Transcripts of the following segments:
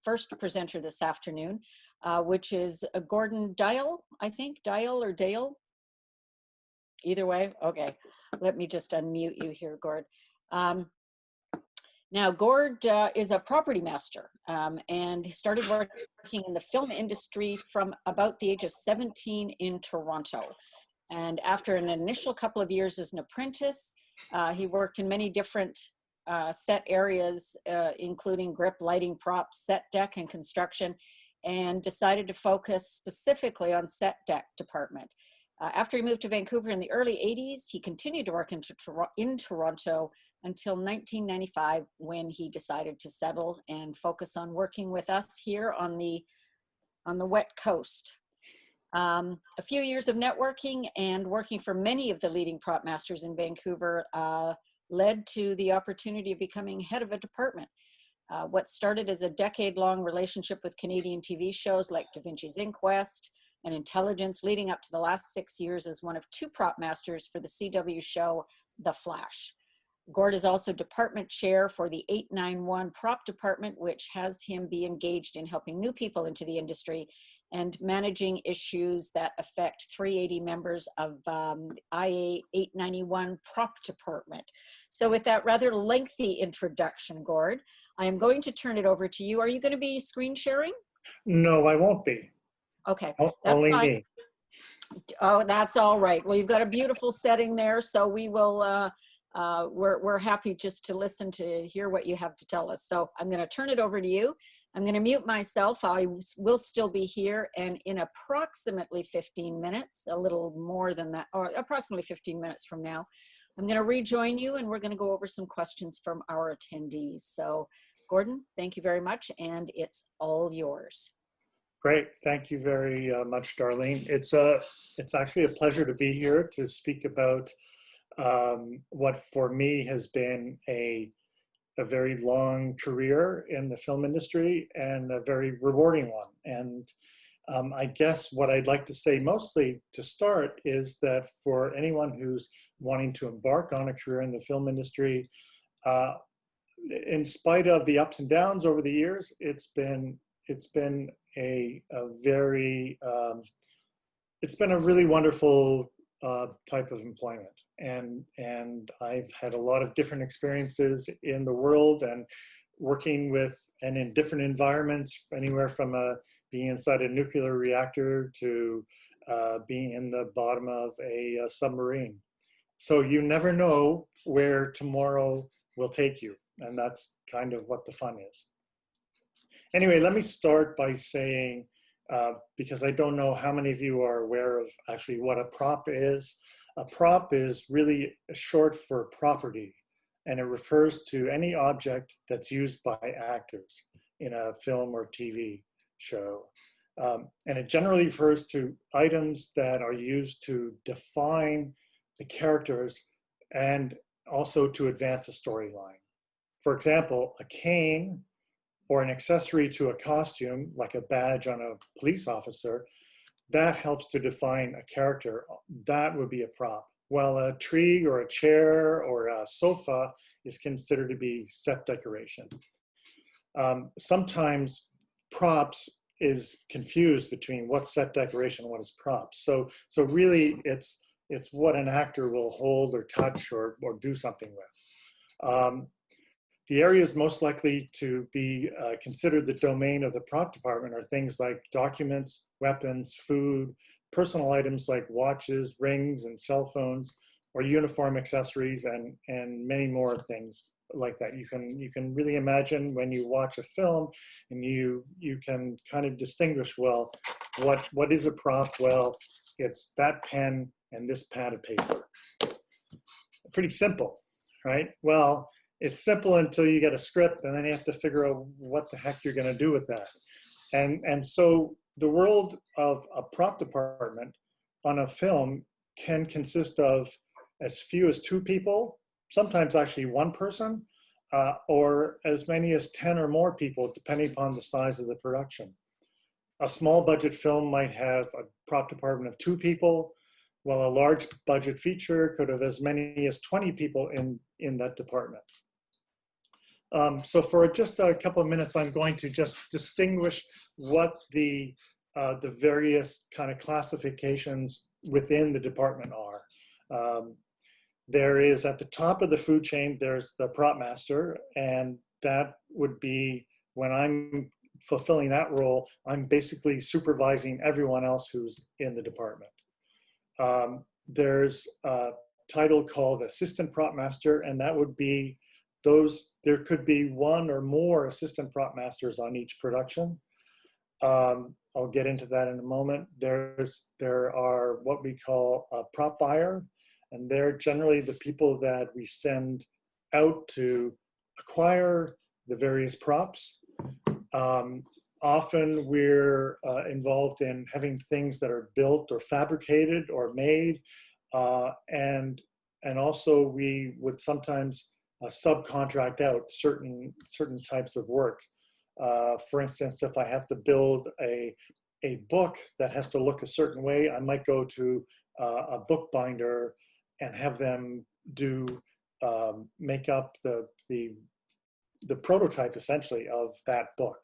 first presenter this afternoon, which is Gord Deyell, I think, Deyell or Dale. Either way, okay. Let me just unmute you here, Gord. Now, Gord is a property master, and he started working in the film industry from about the age of 17 in Toronto. And after an initial couple of years as an apprentice, he worked in many different set areas, including grip, lighting, props, set deck, and construction, and decided to focus specifically on set deck department. After he moved to Vancouver in the early 80s, he continued to work in Toronto until 1995, when he decided to settle and focus on working with us here on the wet coast. A few years of networking and working for many of the leading prop masters in Vancouver led to the opportunity of becoming head of a department. What started as a decade-long relationship with Canadian TV shows like Da Vinci's Inquest and Intelligence, leading up to the last 6 years as one of 2 prop masters for the CW show The Flash. Gord is also department chair for the 891 prop department, which has him be engaged in helping new people into the industry and managing issues that affect 380 members of IA 891 prop department. So with that rather lengthy introduction, Gord, I am going to turn it over to you. Are you going to be screen sharing? No, I won't be. Okay, that's only fine. Me. Oh, that's all right. Well, you've got a beautiful setting there, so we will, we're happy just to listen to hear what you have to tell us. So I'm going to turn it over to you. I'm going to mute myself. I will still be here, and in approximately 15 minutes, a little more than that, or approximately 15 minutes from now, I'm going to rejoin you, and we're going to go over some questions from our attendees. So Gordon, thank you very much, and it's all yours. Great, thank you very much, Darlene. It's actually a pleasure to be here to speak about what for me has been a very long career in the film industry and a very rewarding one. And I guess what I'd like to say mostly to start is that for anyone who's wanting to embark on a career in the film industry, in spite of the ups and downs over the years, it's been a really wonderful type of employment, and I've had a lot of different experiences in the world and working with and in different environments, anywhere from being inside a nuclear reactor to being in the bottom of a submarine. So you never know where tomorrow will take you, and that's kind of what the fun is. Anyway, let me start by saying, because I don't know how many of you are aware of actually what a prop is. A prop is really short for property, and it refers to any object that's used by actors in a film or TV show. And it generally refers to items that are used to define the characters and also to advance a storyline. For example, a cane or an accessory to a costume, like a badge on a police officer, that helps to define a character. That would be a prop. While a tree or a chair or a sofa is considered to be set decoration. Sometimes props is confused between what's set decoration and what is props. So really it's what an actor will hold or touch or do something with. The areas most likely to be considered the domain of the prop department are things like documents, weapons, food, personal items like watches, rings, and cell phones, or uniform accessories, and many more things like that. You can really imagine when you watch a film, and you can kind of distinguish, well, what is a prop? Well, it's that pen and this pad of paper. Pretty simple, right? Well, it's simple until you get a script, and then you have to figure out what the heck you're going to do with that. And so the world of a prop department on a film can consist of as few as 2 people, sometimes actually 1 person, or as many as 10 or more people, depending upon the size of the production. A small budget film might have a prop department of 2 people, while a large budget feature could have as many as 20 people in that department. So for just a couple of minutes, I'm going to just distinguish what the various kind of classifications within the department are. There is, at the top of the food chain, there's the prop master, and that would be, when I'm fulfilling that role, I'm basically supervising everyone else who's in the department. There's a title called assistant prop master, and that would be those, there could be one or more assistant prop masters on each production. I'll get into that in a moment. There are what we call a prop buyer, and they're generally the people that we send out to acquire the various props. Often we're involved in having things that are built or fabricated or made, and also we would sometimes subcontract out certain types of work. For instance, if I have to build a book that has to look a certain way, I might go to a bookbinder and have them do make up the prototype essentially of that book.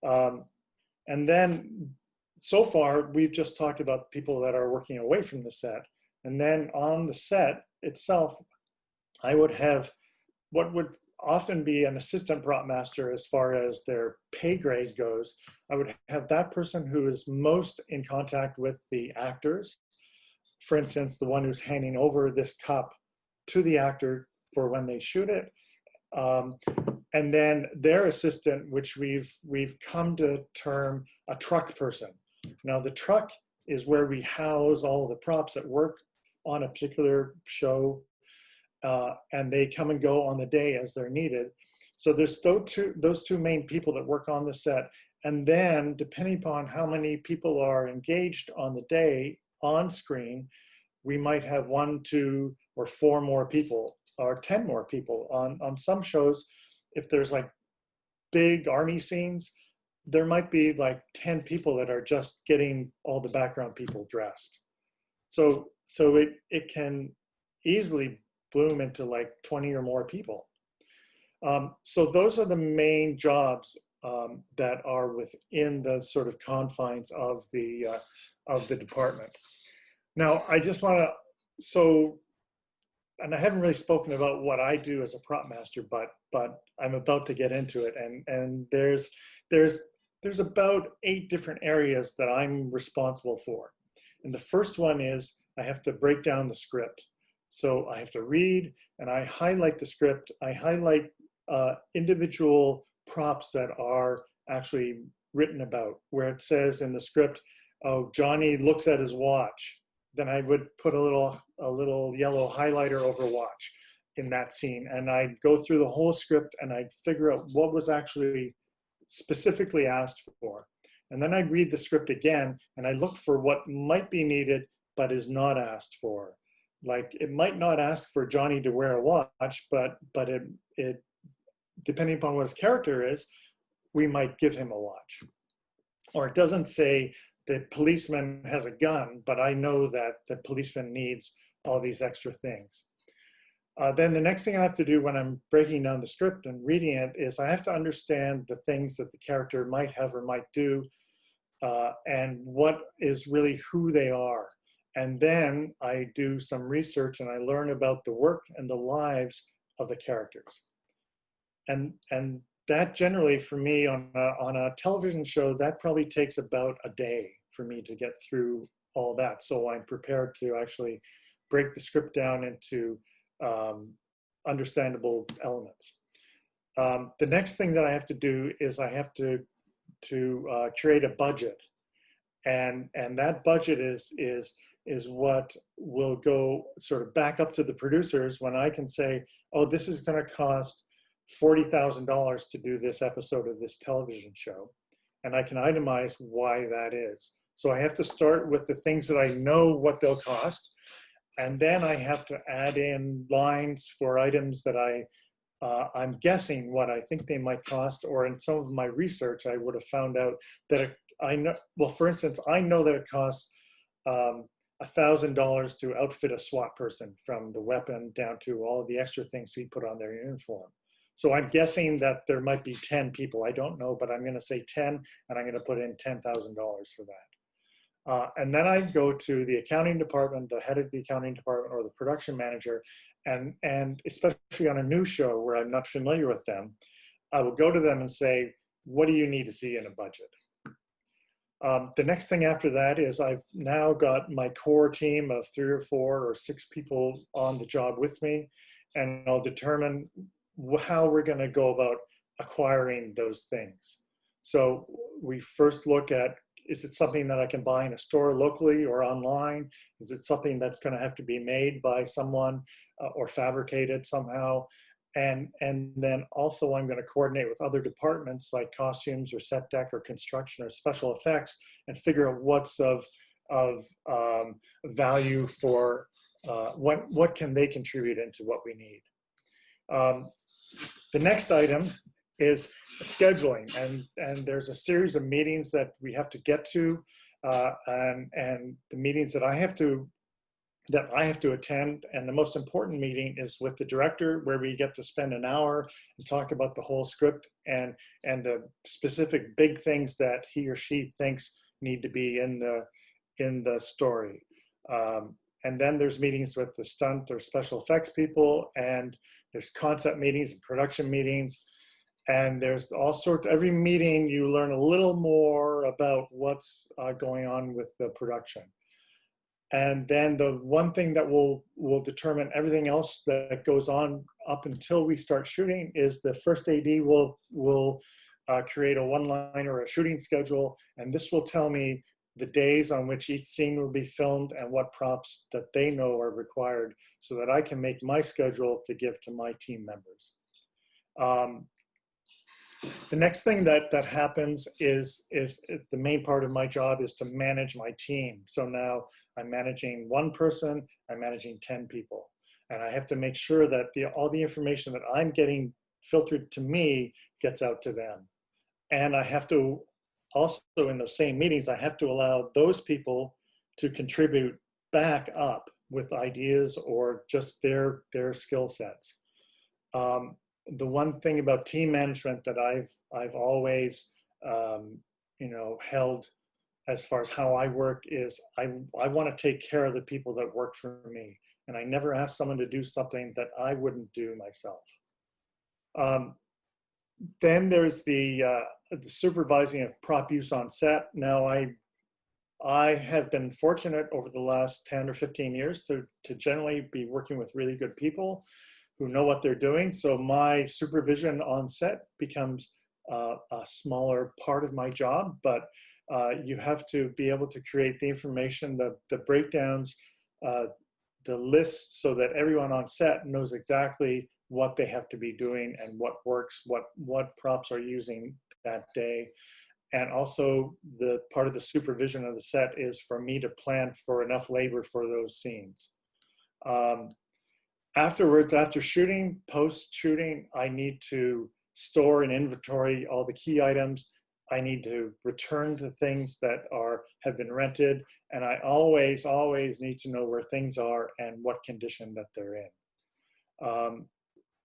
And then so far we've just talked about people that are working away from the set, and then on the set itself I would have what would often be an assistant prop master as far as their pay grade goes. I would have that person who is most in contact with the actors. For instance, the one who's handing over this cup to the actor for when they shoot it. And then their assistant, which we've come to term a truck person. Now the truck is where we house all the props that work on a particular show, and they come and go on the day as they're needed. So there's those two main people that work on the set. And then depending upon how many people are engaged on the day on screen, we might have 1, 2, or 4 more people, or 10 more people. On some shows, if there's like big army scenes, there might be like 10 people that are just getting all the background people dressed. So it can easily bloom into like 20 or more people. So those are the main jobs that are within the sort of confines of the department. Now, I just want to, and I haven't really spoken about what I do as a prop master, but I'm about to get into it. And there's about 8 different areas that I'm responsible for. And the first one is I have to break down the script. So I have to read and I highlight the script. I highlight individual props that are actually written about, where it says in the script, oh, Johnny looks at his watch. Then I would put a little yellow highlighter over watch in that scene. And I'd go through the whole script and I'd figure out what was actually specifically asked for. And then I'd read the script again and I look for what might be needed but is not asked for. Like it might not ask for Johnny to wear a watch, but it depending upon what his character is, we might give him a watch. Or it doesn't say the policeman has a gun, but I know that the policeman needs all these extra things. Then the next thing I have to do when I'm breaking down the script and reading it is I have to understand the things that the character might have or might do, and what is really who they are. And then I do some research and I learn about the work and the lives of the characters. And that generally for me on a television show, that probably takes about a day for me to get through all that. So I'm prepared to actually break the script down into understandable elements. The next thing that I have to do is I have to create a budget. And that budget is what will go sort of back up to the producers when I can say, oh, this is going to cost $40,000 to do this episode of this television show. And I can itemize why that is. So I have to start with the things that I know what they'll cost. And then I have to add in lines for items that I'm guessing what I think they might cost, or in some of my research, I would have found out that I know, well, for instance, I know that it costs $1,000 to outfit a SWAT person from the weapon down to all of the extra things we put on their uniform. So I'm guessing that there might be 10 people. I don't know, but I'm going to say 10, and I'm going to put in $10,000 for that. And then I go to the accounting department, the head of the accounting department, or the production manager, and especially on a new show where I'm not familiar with them, I will go to them and say, what do you need to see in a budget? The next thing after that is I've now got my core team of 3 or 4 or 6 people on the job with me, and I'll determine how we're going to go about acquiring those things. So we first look at, is it something that I can buy in a store locally or online? Is it something that's going to have to be made by someone or fabricated somehow? And then also I'm going to coordinate with other departments like costumes or set deck or construction or special effects and figure out what's of value for what can they contribute into what we need. The next item is scheduling, and there's a series of meetings that we have to get to, and the meetings that I have to attend, and the most important meeting is with the director, where we get to spend an hour and talk about the whole script and the specific big things that he or she thinks need to be in the story. And then there's meetings with the stunt or special effects people, and there's concept meetings and production meetings, and there's all sorts. Every meeting you learn a little more about what's going on with the production. And then the one thing that will determine everything else that goes on up until we start shooting is the first AD will create a one-line or a shooting schedule, and this will tell me the days on which each scene will be filmed and what props that they know are required, so that I can make my schedule to give to my team members. The next thing that happens is the main part of my job is to manage my team. So now I'm managing 1 person, I'm managing 10 people. And I have to make sure that all the information that I'm getting filtered to me gets out to them. And I have to also, in those same meetings, I have to allow those people to contribute back up with ideas or just their skill sets. The one thing about team management that I've always held as far as how I work is I want to take care of the people that work for me, and I never ask someone to do something that I wouldn't do myself. Then there's the supervising of prop use on set. Now I have been fortunate over the last 10 or 15 years to generally be working with really good people who know what they're doing. So my supervision on set becomes a smaller part of my job, but you have to be able to create the information, the breakdowns, the lists, so that everyone on set knows exactly what they have to be doing and what works, what props are using that day. And also the part of the supervision of the set is for me to plan for enough labor for those scenes. Afterwards, after shooting, post-shooting, I need to store and inventory all the key items. I need to return the things that have been rented, and I always need to know where things are and what condition that they're in.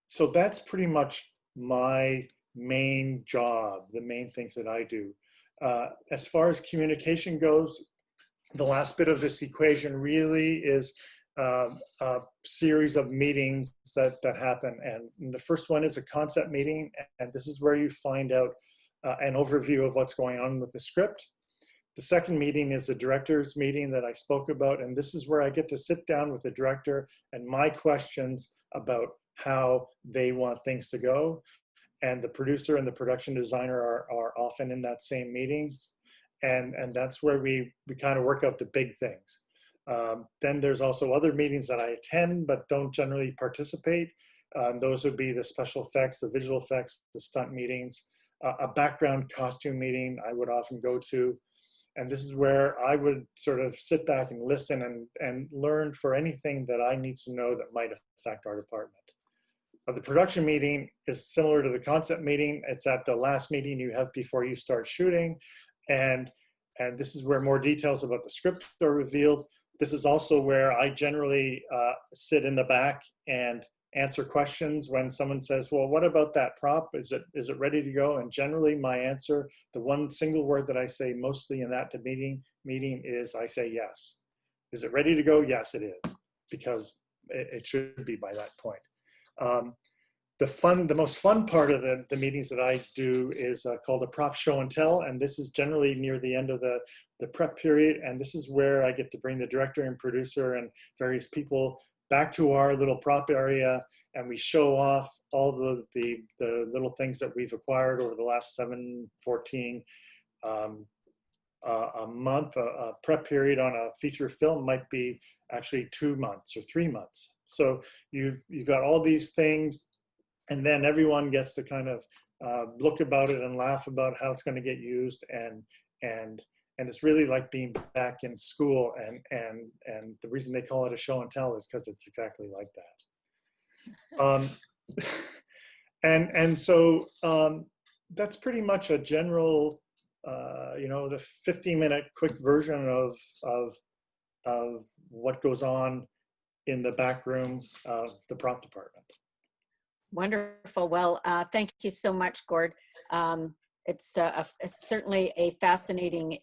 So that's pretty much my main job, the main things that I do. As far as communication goes, the last bit of this equation really is a series of meetings that happen. And the first one is a concept meeting, and this is where you find out an overview of what's going on with the script. The second meeting is the director's meeting that I spoke about, and this is where I get to sit down with the director and my questions about how they want things to go. And the producer and the production designer are often in that same meeting, and that's where we kind of work out the big things. Then there's also other meetings that I attend but don't generally participate. Those would be the special effects, the visual effects, the stunt meetings, a background costume meeting I would often go to. And this is where I would sort of sit back and listen and learn for anything that I need to know that might affect our department. The production meeting is similar to the concept meeting. It's at the last meeting you have before you start shooting. And this is where more details about the script are revealed. This is also where I generally sit in the back and answer questions when someone says, well, what about that prop? Is it ready to go? And generally my answer, the one single word that I say mostly in that meeting is I say yes. Is it ready to go? Yes, it is, because it should be by that point. The most fun part of the meetings that I do is called a prop show and tell. And this is generally near the end of the prep period. And this is where I get to bring the director and producer and various people back to our little prop area, and we show off all the little things that we've acquired over the last 14 a month. A prep period on a feature film might be actually 2 months or 3 months. So you've got all these things, and then everyone gets to kind of look about it and laugh about how it's going to get used, and it's really like being back in school, and the reason they call it a show and tell is because it's exactly like that. So that's pretty much a general, the 15-minute quick version of what goes on in the back room of the prop department. Wonderful. Well, thank you so much, Gord. It's certainly a fascinating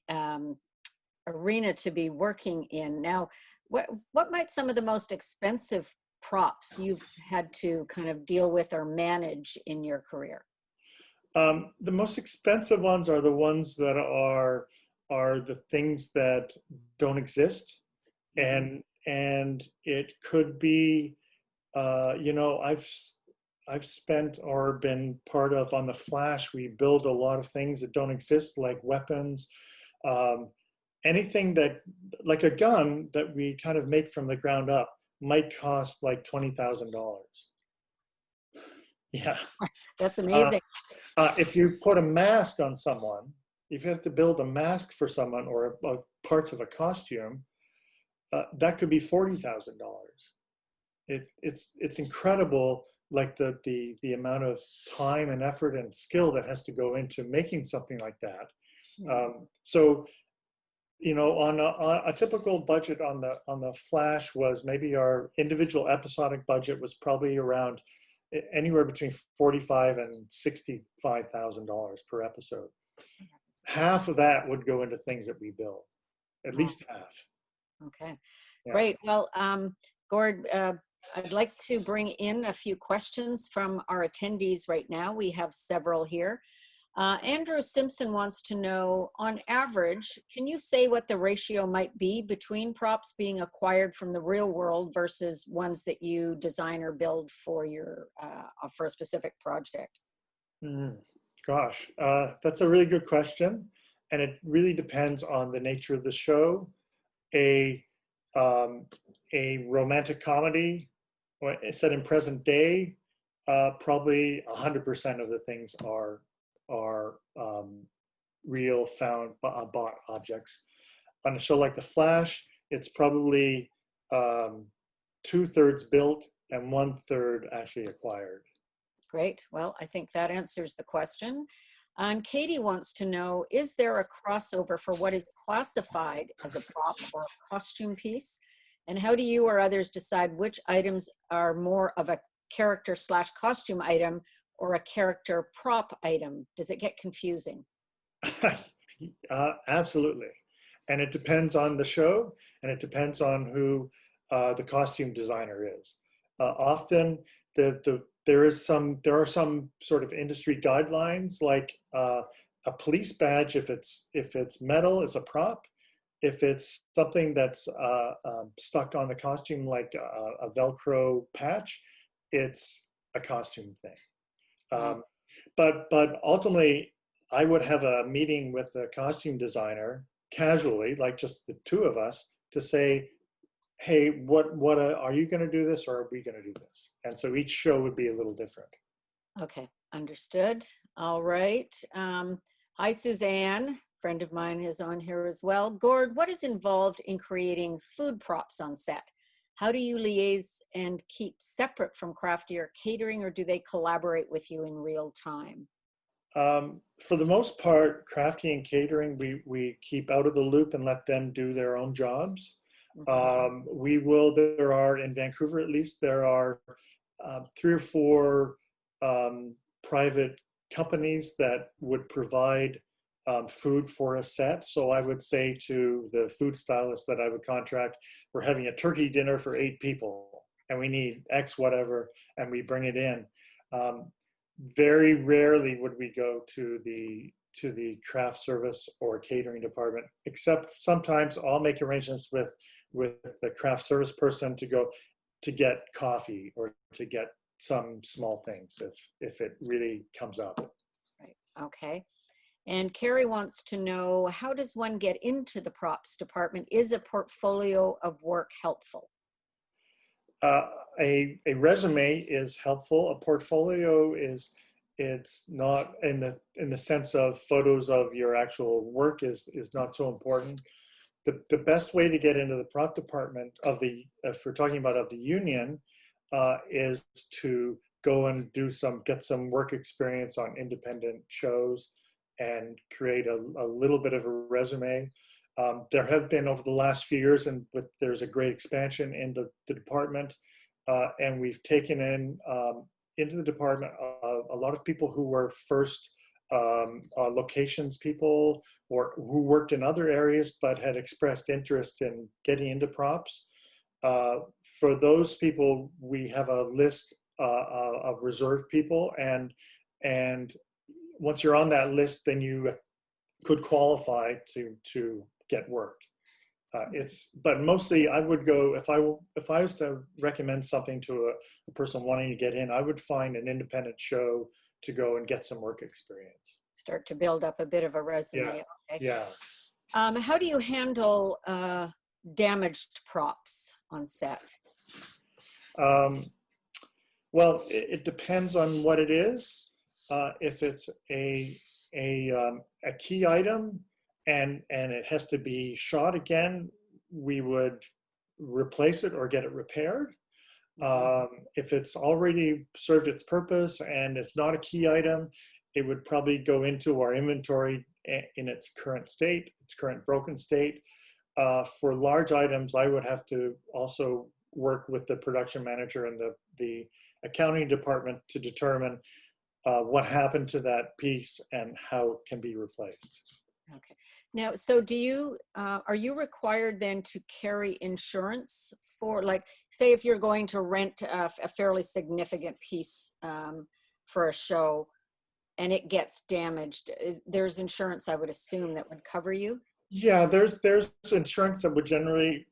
arena to be working in. Now, what might some of the most expensive props you've had to kind of deal with or manage in your career? The most expensive ones are the ones that are the things that don't exist, and it could be, I've spent or been part of, on the Flash, we build a lot of things that don't exist, like weapons, anything that, like a gun that we kind of make from the ground up might cost like $20,000. Yeah. That's amazing. If you put a mask on someone, if you have to build a mask for someone or parts of a costume, that could be $40,000. It's incredible, like the amount of time and effort and skill that has to go into making something like that. So, on a typical budget on the Flash was, maybe our individual episodic budget was probably around anywhere between $45,000 and $65,000 per episode. Half of that would go into things that we build, at least half. Okay, yeah. Great. Well, Gord, I'd like to bring in a few questions from our attendees right now. We have several here. Andrew Simpson wants to know, on average, can you say what the ratio might be between props being acquired from the real world versus ones that you design or build for for a specific project? Gosh, that's a really good question, and it really depends on the nature of the show. A romantic comedy, or set in present day, probably 100% of the things are real bought objects. On a show like The Flash, it's probably 2/3 built and 1/3 actually acquired. Great. Well, I think that answers the question. And Katie wants to know, is there a crossover for what is classified as a prop or a costume piece? And how do you or others decide which items are more of a character/costume item or a character prop item? Does it get confusing? Absolutely. And it depends on the show, and it depends on who the costume designer is. Often there are some sort of industry guidelines, like a police badge, if it's metal, is a prop. If it's something that's stuck on the costume, like a Velcro patch, it's a costume thing. But ultimately, I would have a meeting with the costume designer casually, like just the two of us, to say, hey, what are you going to do this, or are we going to do this? And so each show would be a little different. Okay, understood. All right. Hi, Suzanne. Friend of mine is on here as well. Gord, what is involved in creating food props on set? How do you liaise and keep separate from crafty or catering, or do they collaborate with you in real time? For the most part, crafty and catering, we keep out of the loop and let them do their own jobs. Mm-hmm. There are, in Vancouver at least, there are 3 or 4 private companies that would provide food for a set. So I would say to the food stylist that I would contract, we're having a turkey dinner for 8 people and we need X whatever, and we bring it in. Very rarely would we go to the craft service or catering department, except sometimes I'll make arrangements with the craft service person to go to get coffee or to get some small things if it really comes up. Right. Okay. And Carrie wants to know, how does one get into the props department? Is a portfolio of work helpful? A resume is helpful. A portfolio it's not in the sense of photos of your actual work is not so important. The best way to get into the prop department of the, if we're talking about of the union, is to go and get some work experience on independent shows and create a little bit of a resume. There have been over the last few years, and there's a great expansion in the department, and we've taken in into the department a lot of people who were first locations people or who worked in other areas but had expressed interest in getting into props. For those people, we have a list of reserve people, and once you're on that list, then you could qualify to get work. But mostly I would go, if I was to recommend something to a person wanting to get in, I would find an independent show to go and get some work experience. Start to build up a bit of a resume. Yeah. Okay. Yeah. How do you handle damaged props on set? Well, it depends on what it is. If it's a key item and it has to be shot again, we would replace it or get it repaired. If it's already served its purpose and it's not a key item, it would probably go into our inventory in its current state, its current broken state. For large items, I would have to also work with the production manager and the accounting department to determine what happened to that piece and how it can be replaced. Okay. Now, so do you, are you required then to carry insurance for, like, say if you're going to rent a fairly significant piece for a show and it gets damaged, there's insurance, I would assume, that would cover you? Yeah, there's insurance that would generally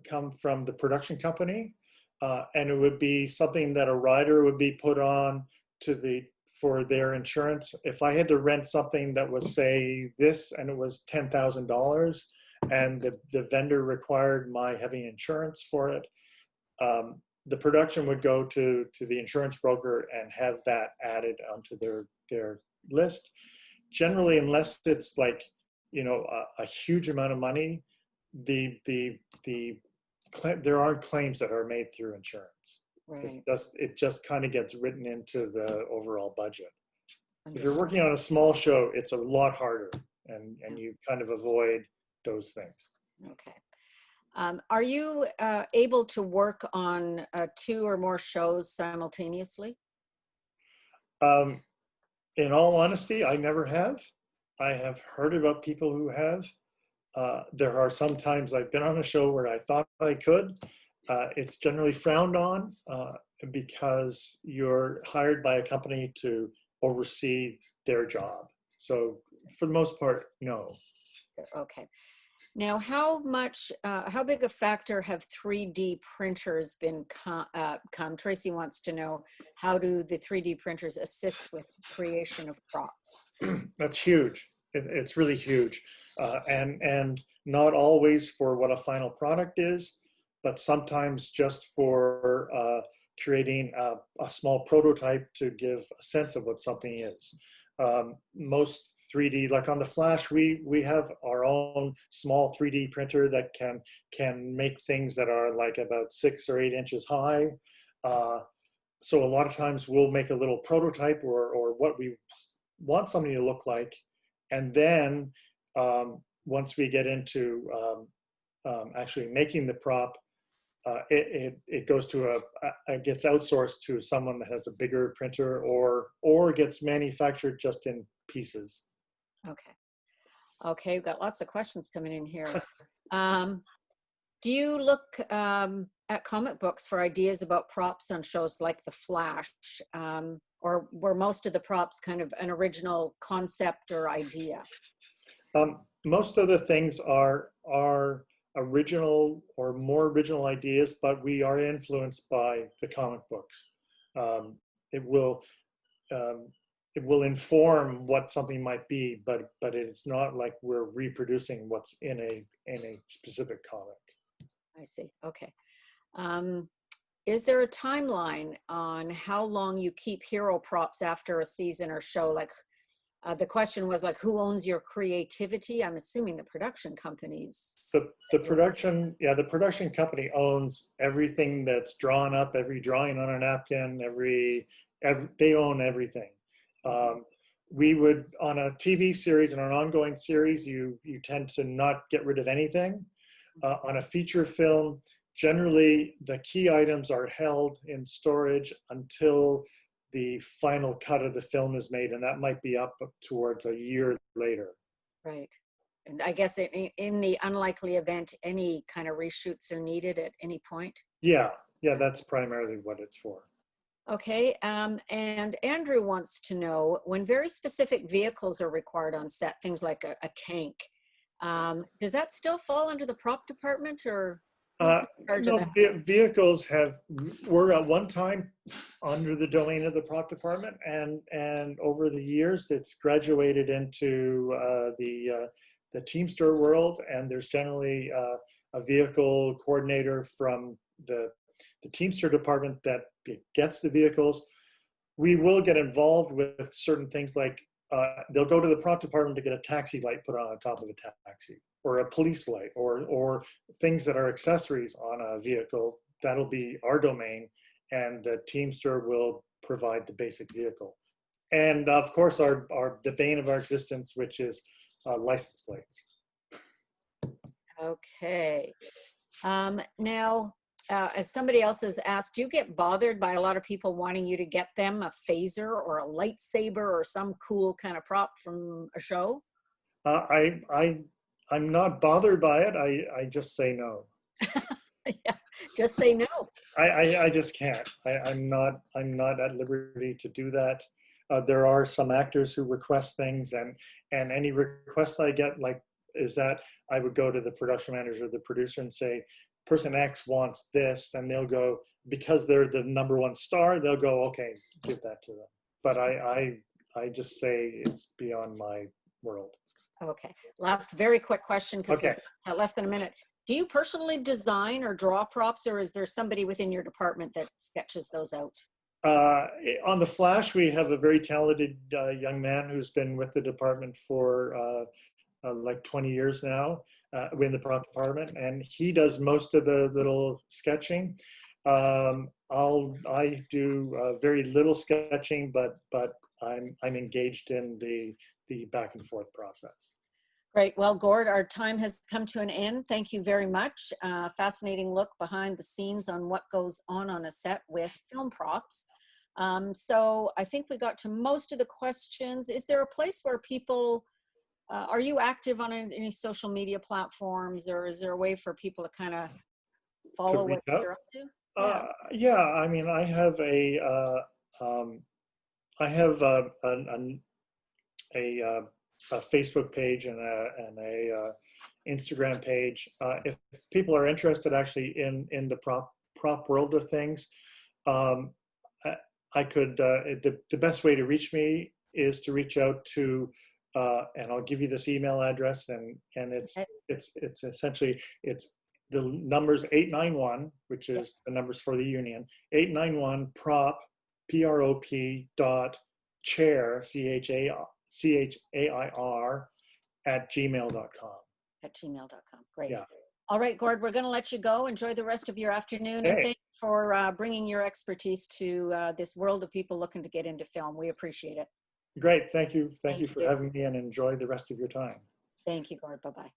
come from the production company, and it would be something that a rider would be put on for their insurance. If I had to rent something that was, say, this, and it was $10,000, and the vendor required my having insurance for it, the production would go to the insurance broker and have that added onto their list. Generally, unless it's like, you know, a huge amount of money, there aren't claims that are made through insurance. Right. It just kind of gets written into the overall budget. Understood. If you're working on a small show, it's a lot harder, and you kind of avoid those things. Okay. Are you able to work on 2 or more shows simultaneously? In all honesty, I never have. I have heard about people who have. There are some times I've been on a show where I thought I could. It's generally frowned on because you're hired by a company to oversee their job. So for the most part, no. Okay. Now, how big a factor have 3D printers come? Tracy wants to know, how do the 3D printers assist with creation of props? That's huge. It's really huge. And not always for what a final product is, but sometimes just for creating a small prototype to give a sense of what something is. Most 3D, like on the Flash, we have our own small 3D printer that can make things that are like about 6 or 8 inches high. So a lot of times we'll make a little prototype or what we want something to look like, and then once we get into actually making the prop, it goes to it gets outsourced to someone that has a bigger printer, or gets manufactured just in pieces. Okay. Okay, we've got lots of questions coming in here. Do you look at comic books for ideas about props on shows like The Flash? Or were most of the props kind of an original concept or idea? Most of the things are original or more original ideas, but we are influenced by the comic books. Um, it will it will inform what something might be, but it's not like we're reproducing what's in a specific comic. I see. Okay. Is there a timeline on how long you keep hero props after a season or show? Like the question was like, who owns your creativity? I'm assuming the production companies. The production, yeah, the production company owns everything that's drawn up, every drawing on a napkin, they own everything. We would, on a TV series and an ongoing series, you tend to not get rid of anything. On a feature film, generally the key items are held in storage until the final cut of the film is made, and that might be up towards a year later. Right. And I guess in the unlikely event, any kind of reshoots are needed at any point. Yeah, that's primarily what it's for. Okay, and Andrew wants to know, when very specific vehicles are required on set, things like a tank, does that still fall under the prop department, or who's in charge of that? Vehicles were at one time under the domain of the prop department, and over the years it's graduated into the Teamster world, and there's generally a vehicle coordinator from the Teamster department that gets the vehicles. We will get involved with certain things like they'll go to the prop department to get a taxi light put on top of a taxi, or a police light, or things that are accessories on a vehicle. That'll be our domain, and the Teamster will provide the basic vehicle. And of course, the bane of our existence, which is license plates. Okay. Now, as somebody else has asked, do you get bothered by a lot of people wanting you to get them a phaser or a lightsaber or some cool kind of prop from a show? I'm not bothered by it. I just say no. Yeah, just say no. I just can't. I'm not at liberty to do that. There are some actors who request things, and any request I get, like, is that I would go to the production manager or the producer and say, person X wants this, and they'll go, because they're the #1 star, they'll go, okay, give that to them. But I just say it's beyond my world. Okay, last very quick question, because Okay. we've got less than a minute. Do you personally design or draw props, or is there somebody within your department that sketches those out? On The Flash, we have a very talented young man who's been with the department for like 20 years now, in the prop department, and he does most of the little sketching. I do very little sketching, but I'm engaged in the back and forth process. Great. Well, Gord, our time has come to an end. Thank you very much. Fascinating look behind the scenes on what goes on a set with film props. So I think we got to most of the questions. Is there a place where people, are you active on any social media platforms, or is there a way for people to kind of follow what you're up to? Yeah, I mean, I have a Facebook page and a Instagram page. If people are interested actually in the prop world of things, I could, the best way to reach me is to reach out to, and I'll give you this email address, and it's essentially, it's the numbers 891, which is the numbers for the union, 891 prop, PROP dot chair, CHAIR @gmail.com. At gmail.com. Great. Yeah. All right, Gord, we're going to let you go. Enjoy the rest of your afternoon. And thank you for bringing your expertise to this world of people looking to get into film. We appreciate it. Great. Thank you. Thank you for having me, and enjoy the rest of your time. Thank you, Gord. Bye-bye.